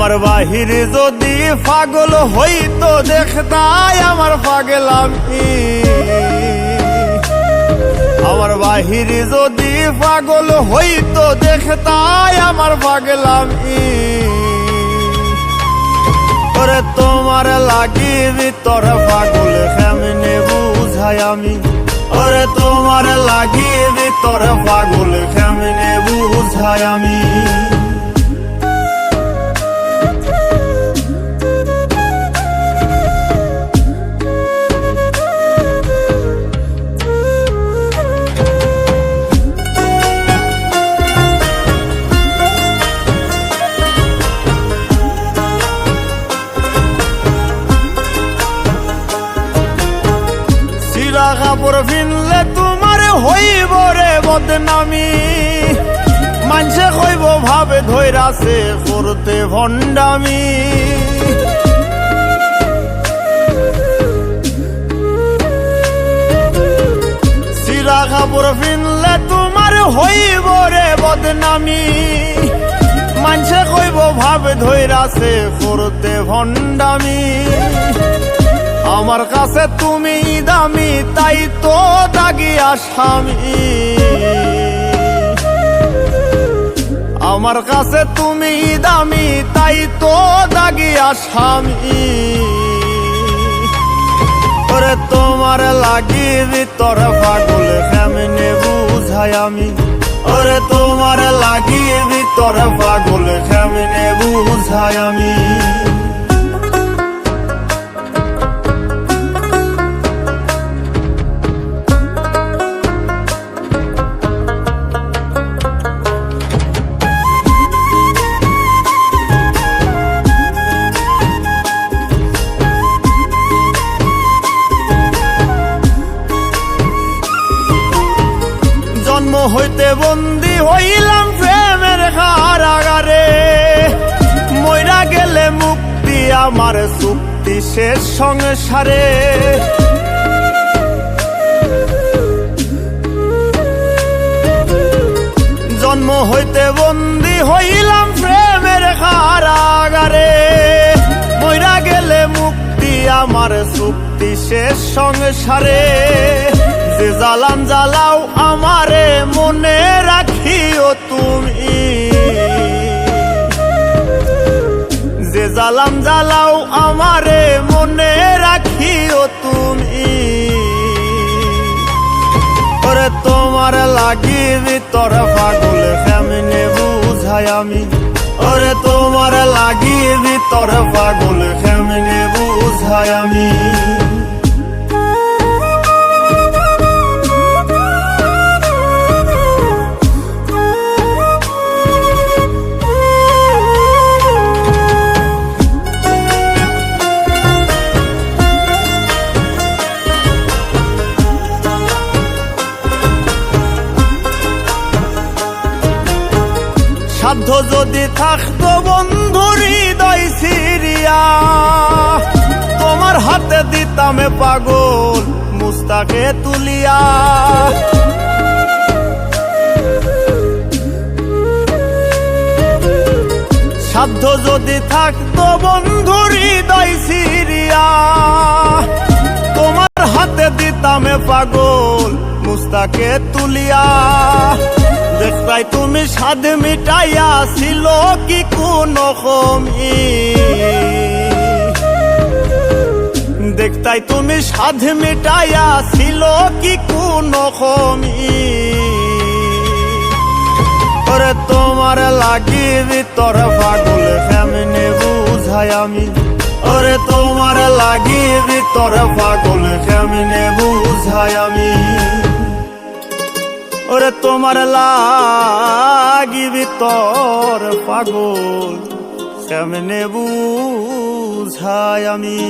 আমার বাহির যদি পাগল হইতো দেখতাই আমার পাগলামি। আমার বাহির যদি পাগল হইতো দেখতাই আমার পাগলামি। ওরে তোমার লাগি ভিতর পাগল কেমনে বুঝাই আমি। ওরে তোমার লাগি ভিতর পাগল কেমনে বুঝাই আমি। কাপড় ফিনলে তোমার হইব রে বদনামি। মানুষে কইব ভাবে ধৈরাছে করতে ভণ্ডামি। সিরা কাপড় ফিনলে তোমার হইব রে বদনামি। মানুষে কইব ভাবে ধৈরাছে করতে ভণ্ডামি। আমার কাছে তুমি দামি তাই তো দাগি আসামি। আমার কাছে তুমি দামি তাই তো দাগি আসামি। ওরে তোমার লাগি ভিতর পাগল কেমনে বুঝাই আমি। ওরে তোমার লাগি ভিতর পাগল কেমনে বুঝাই আমি। জন্ম হইতে বন্দী হইলাম প্রেমের কারাগারে। মইরা গেলে মুক্তি আমার চুক্তি শেষ সংসারে। জন্ম হইতে বন্দী হইলাম প্রেমের কারাগারে। মইরা গেলে মুক্তি আমার চুক্তি শেষ সংসারে। যে জ্বালান জ্বালাও আমারে মনে রাখিও তুমি। যে জ্বালান জ্বালাও আমারে মনে রাখিও তুমি। ওরে তোমার লাগি ভিতর পাগল কেমনে বুঝাই আমি। ওরে তোমার লাগি ভিতর পাগল কেমনে বুঝাই আমি। সাধ্য যদি থাকতো বন্ধু হৃদয় সিরিয়া। তোমার হাতে দিতামে পাগল মুস্তাকে তুলিয়া। সাধ্য যদি থাকতো বন্ধু হৃদয় সিরিয়া। তোমার হাতে দিতামে পাগল মুস্তাকে তুলিয়া। দেখতাই তুমি স্বাদ মিটাইয়া ছিল কি কোনো কমি। দেখতাই তুমি স্বাদ মিটাইয়া ছিল কি কোনো কমি। ওরে তোমার লাগি ভিতর পাগল কেমনে বুঝাই আমি। ওরে তোমার লাগি ভিতর পাগল কেমনে বুঝাই আমি। ওরে তোমার লাগি ভিতর পাগল কেমনে বুঝাই আমি।